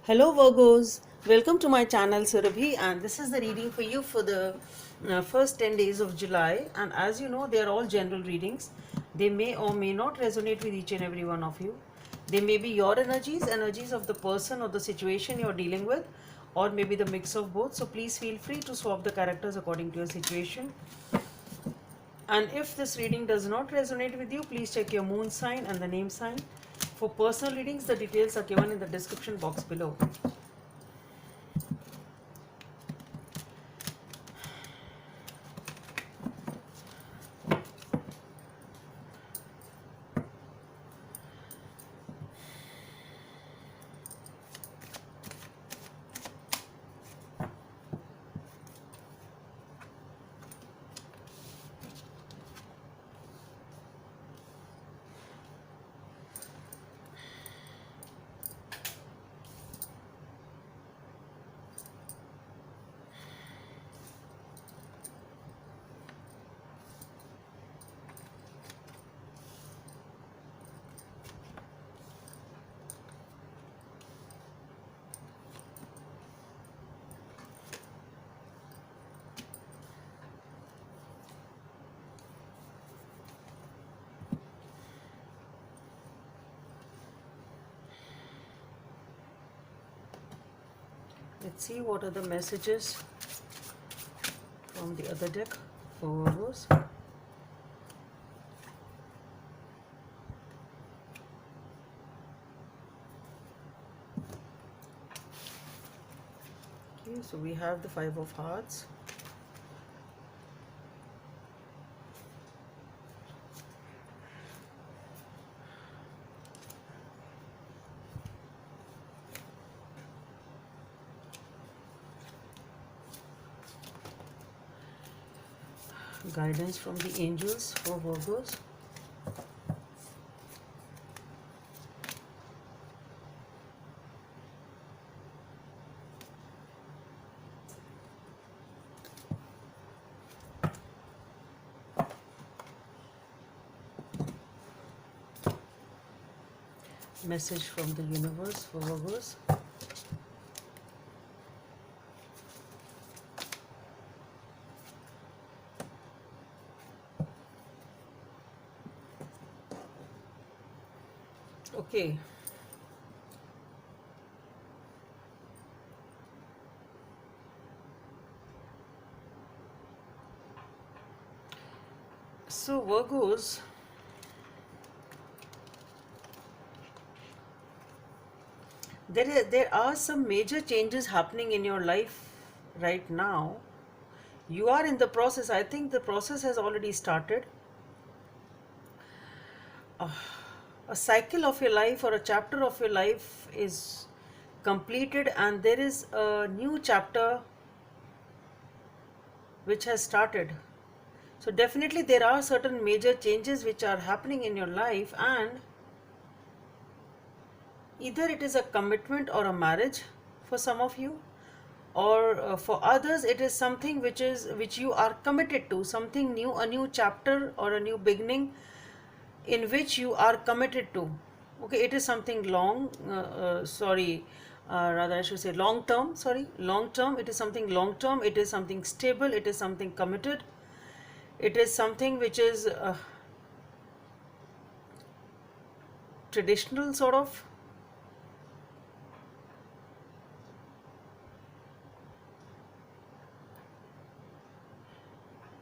Hello Virgos, welcome to my channel Surabhi, and this is the reading for you for the first 10 days of July. And as you know, they are all general readings. They may or may not resonate with each and every one of you. They may be your energies of the person or the situation you're dealing with, or maybe the mix of both. So please feel free to swap the characters according to your situation. And if this reading does not resonate with you, please check your moon sign and the name sign. For personal readings, the details are given in the description box below. Let's see what are the messages from the other deck for Virgos. Okay, so we have the Five of Hearts. Guidance from the angels for Virgos. Message from the universe for Virgos. Okay. So Virgos, there are some major changes happening in your life right now. You are in the process. I think the process has already started. A cycle of your life or a chapter of your life is completed, and there is a new chapter which has started. So definitely there are certain major changes which are happening in your life, and either it is a commitment or a marriage for some of you, or for others it is something which you are committed to, something new, a new chapter or a new beginning in which you are committed to. Okay, it is something long, rather I should say long term, long term. It is something long term, it is something stable, it is something committed, it is something which is traditional sort of.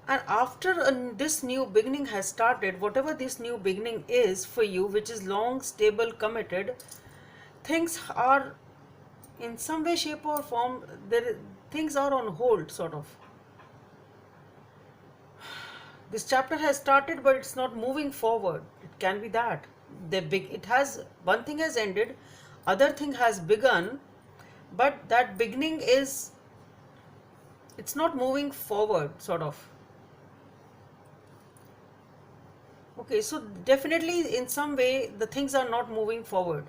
And after this new beginning has started, whatever this new beginning is for you, which is long, stable, committed, things are in some way, shape, or form, things are on hold, sort of. This chapter has started, but it's not moving forward. It can be that it has, one thing has ended, other thing has begun, but that beginning is, it's not moving forward, sort of. Okay, so definitely in some way the things are not moving forward.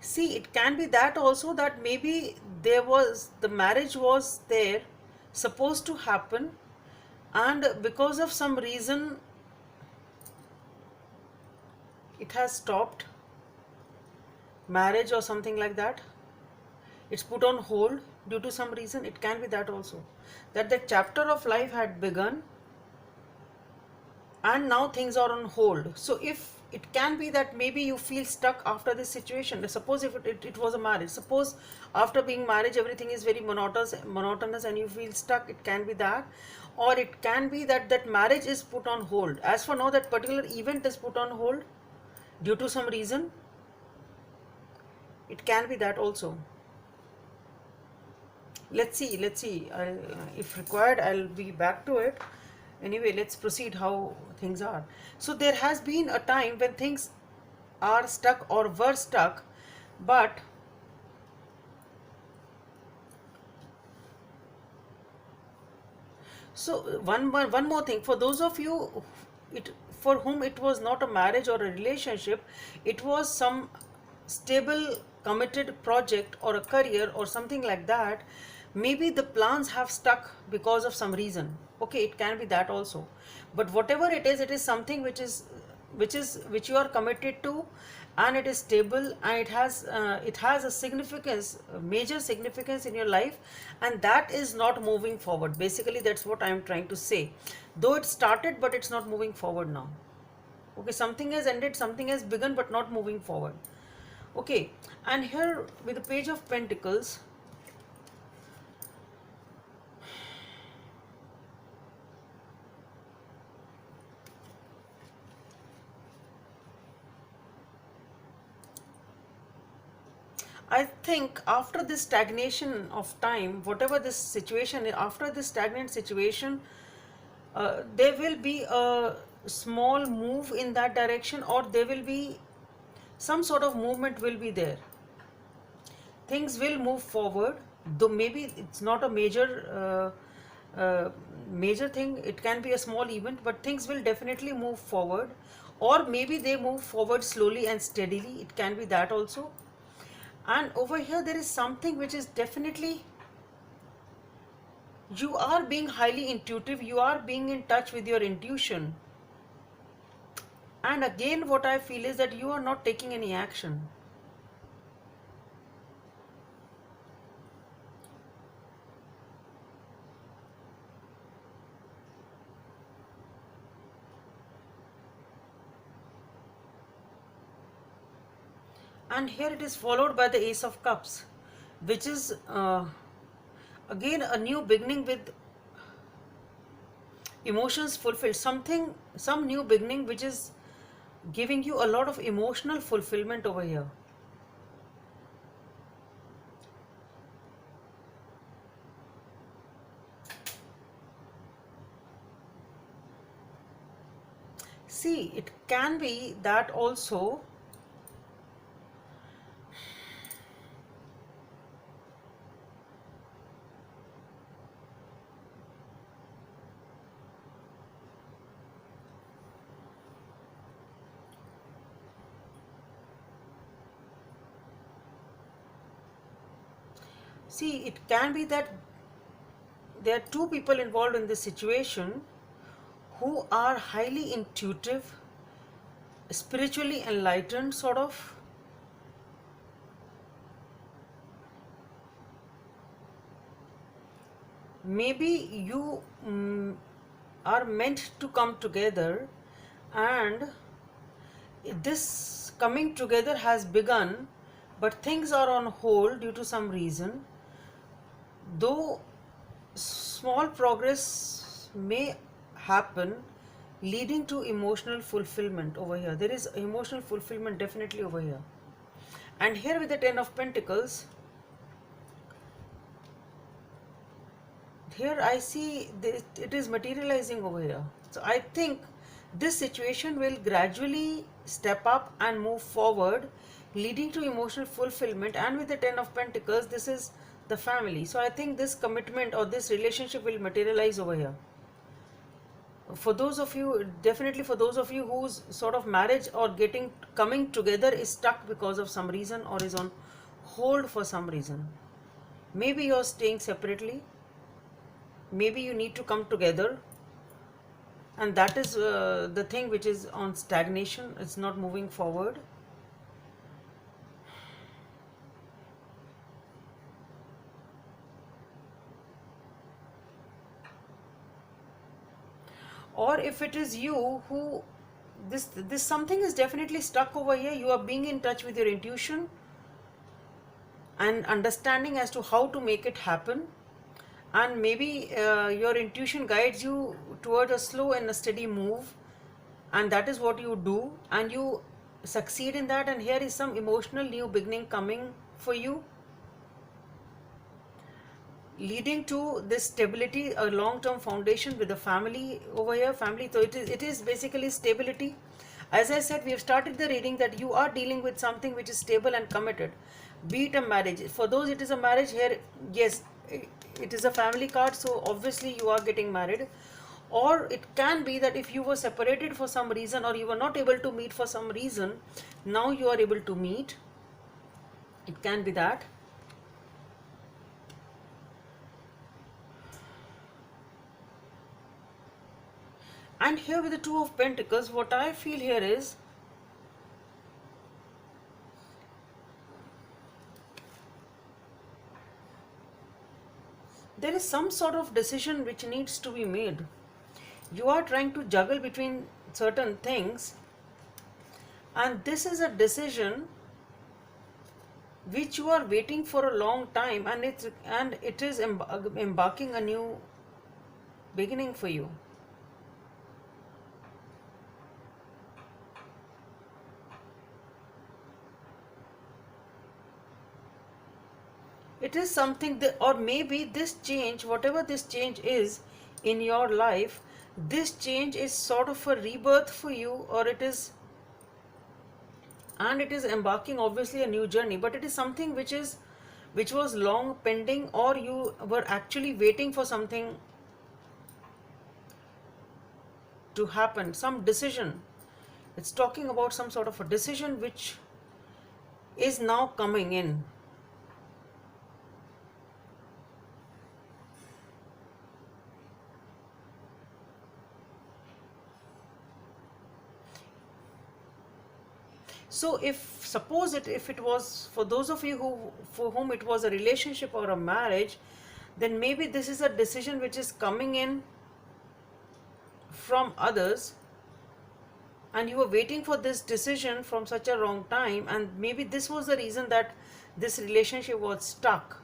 See, it can be that also, that maybe there was, the marriage was there, supposed to happen, and because of some reason it has stopped, marriage or something like that. It's put on hold due to some reason. It can be that also, that the chapter of life had begun and now things are on hold. So if it can be that maybe you feel stuck after this situation. Suppose if it was a marriage, suppose after being married everything is very monotonous and you feel stuck, it can be that. Or it can be that that marriage is put on hold. As for now, that particular event is put on hold due to some reason. It can be that also. Let's see. If required, I'll be back to it. Anyway, let's proceed how things are. So there has been a time when things are stuck or were stuck, but so one more thing for those of you for whom it was not a marriage or a relationship, it was some stable committed project or a career or something like that. Maybe the plans have stuck because of some reason. Okay, it can be that also. But whatever it is something which you are committed to, and it is stable, and it has a significance, a major significance in your life, and that is not moving forward. Basically, that's what I am trying to say. Though it started, but it's not moving forward now. Okay, something has ended, something has begun, but not moving forward. Okay, and here with the Page of Pentacles, I think after this stagnation of time, whatever this situation, after this stagnant situation, there will be a small move in that direction, or there will be some sort of movement will be there. Things will move forward, though maybe it's not a major thing. It can be a small event, but things will definitely move forward, or maybe they move forward slowly and steadily. It can be that also. And over here there is something which is definitely, you are being highly intuitive, you are being in touch with your intuition. And again, what I feel is that you are not taking any action. And here it is followed by the Ace of Cups, which is again a new beginning with emotions fulfilled. Some new beginning which is giving you a lot of emotional fulfillment over here. See, it can be that also. See, it can be that there are two people involved in this situation who are highly intuitive, spiritually enlightened, sort of. Maybe you are meant to come together, and this coming together has begun, but things are on hold due to some reason. Though small progress may happen, leading to emotional fulfillment over here. There is emotional fulfillment definitely over here. And here with the Ten of Pentacles, here I see it is materializing over here. So I think this situation will gradually step up and move forward, leading to emotional fulfillment. And with the Ten of Pentacles, this is the family. So I think this commitment or this relationship will materialize over here. For those of you, definitely for those of you whose sort of marriage or getting coming together is stuck because of some reason or is on hold for some reason. Maybe you're staying separately, maybe you need to come together, and that is the thing which is on stagnation, it's not moving forward. Or if it is you who this something is definitely stuck over here, you are being in touch with your intuition and understanding as to how to make it happen, and maybe your intuition guides you toward a slow and a steady move, and that is what you do, and you succeed in that, and here is some emotional new beginning coming for you, leading to this stability, a long-term foundation with the family over here, family. So it is basically stability. As I said, we have started the reading that you are dealing with something which is stable and committed, be it a marriage. For those it is a marriage here, yes, it is a family card, so obviously you are getting married. Or it can be that if you were separated for some reason or you were not able to meet for some reason, now you are able to meet. It can be that. And here with the Two of Pentacles, what I feel here is there is some sort of decision which needs to be made. You are trying to juggle between certain things, and this is a decision which you are waiting for a long time, and it is embarking a new beginning for you. It is something that, or maybe this change, whatever this change is in your life, this change is sort of a rebirth for you, or it is, and it is embarking obviously a new journey, but it is something which was long pending, or you were actually waiting for something to happen, some decision. It's talking about some sort of a decision which is now coming in. So if it was for those of you for whom it was a relationship or a marriage, then maybe this is a decision which is coming in from others, and you were waiting for this decision from such a long time, and maybe this was the reason that this relationship was stuck.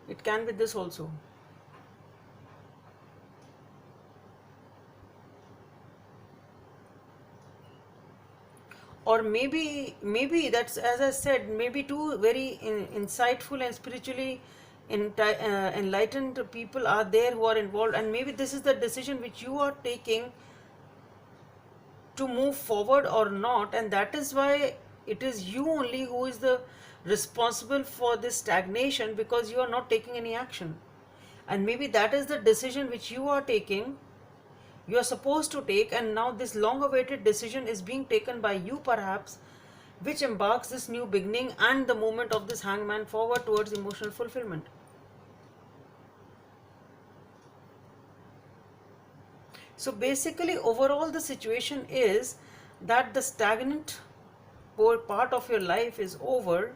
It can be this also. Or maybe that's, as I said, maybe two very insightful and spiritually enlightened people are there who are involved, and maybe this is the decision which you are taking to move forward or not, and that is why it is you only who is the responsible for this stagnation, because you are not taking any action. And maybe that is the decision which you are taking, you are supposed to take, and now this long awaited decision is being taken by you perhaps, which embarks this new beginning and the movement of this hangman forward towards emotional fulfillment. So basically overall the situation is that the stagnant part of your life is over,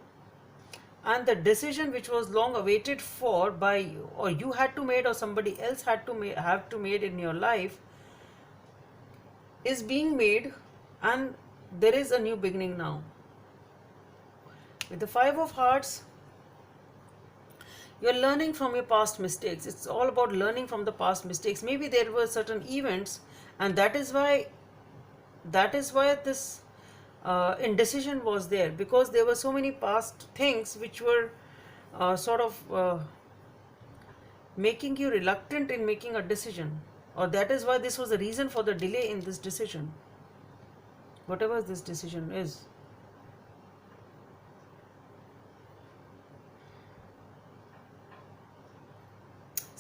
and the decision which was long awaited for by you, or you had to make, or somebody else had to have to made in your life, is being made, and there is a new beginning now. With the Five of Hearts, you are learning from your past mistakes. It's all about learning from the past mistakes. Maybe there were certain events, and that is why this indecision was there, because there were so many past things which were making you reluctant in making a decision, or that is why this was the reason for the delay in this decision, whatever this decision is.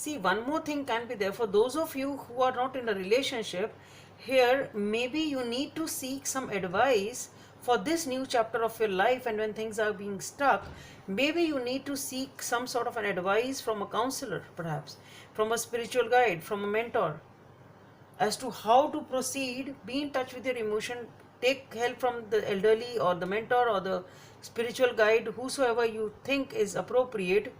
See, one more thing can be there for those of you who are not in a relationship. Here, maybe you need to seek some advice for this new chapter of your life, and when things are being stuck, maybe you need to seek some sort of an advice from a counselor, perhaps from a spiritual guide, from a mentor, as to how to proceed. Be in touch with your emotion, take help from the elderly or the mentor or the spiritual guide, whosoever you think is appropriate,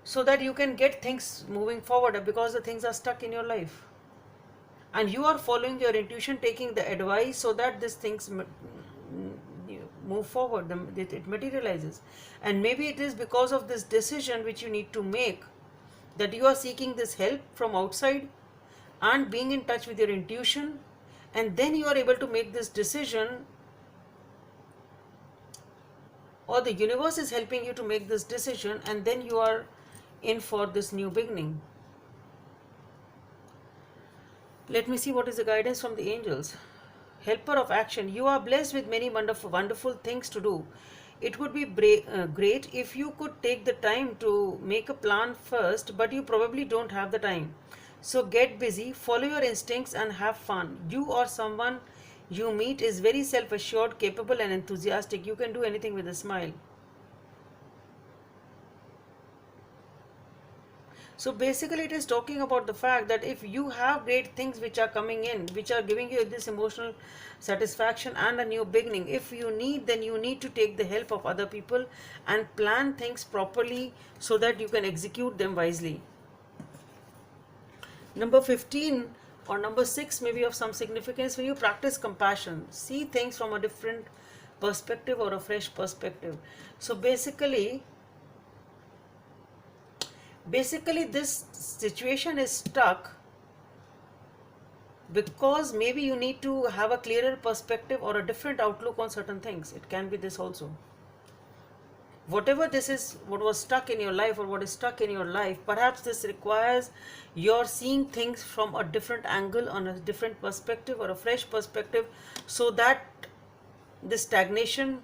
so that you can get things moving forward, because the things are stuck in your life and you are following your intuition, taking the advice, so that these things move forward, it materializes. And maybe it is because of this decision which you need to make, that you are seeking this help from outside and being in touch with your intuition, and then you are able to make this decision, or the universe is helping you to make this decision, and then you are in for this new beginning. Let me see what is the guidance from the angels. Helper of action. You are blessed with many wonderful things to do. It would be great if you could take the time to make a plan first, but you probably don't have the time. So get busy, follow your instincts and have fun. You or someone you meet is very self-assured, capable and enthusiastic. You can do anything with a smile. So basically it is talking about the fact that if you have great things which are coming in, which are giving you this emotional satisfaction and a new beginning, if you need, then you need to take the help of other people and plan things properly so that you can execute them wisely. Number 15 or number 6 may be of some significance. When you practice compassion, see things from a different perspective or a fresh perspective. So basically this situation is stuck because maybe you need to have a clearer perspective or a different outlook on certain things. It can be this also. Whatever this is, what was stuck in your life or what is stuck in your life, perhaps this requires your seeing things from a different angle, on a different perspective or a fresh perspective, so that this stagnation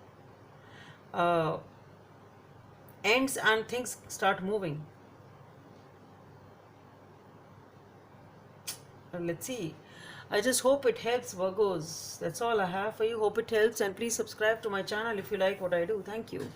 ends and things start moving. Let's see. I just hope it helps, Virgos. That's all I have for you. Hope it helps, and please subscribe to my channel if you like what I do. Thank you.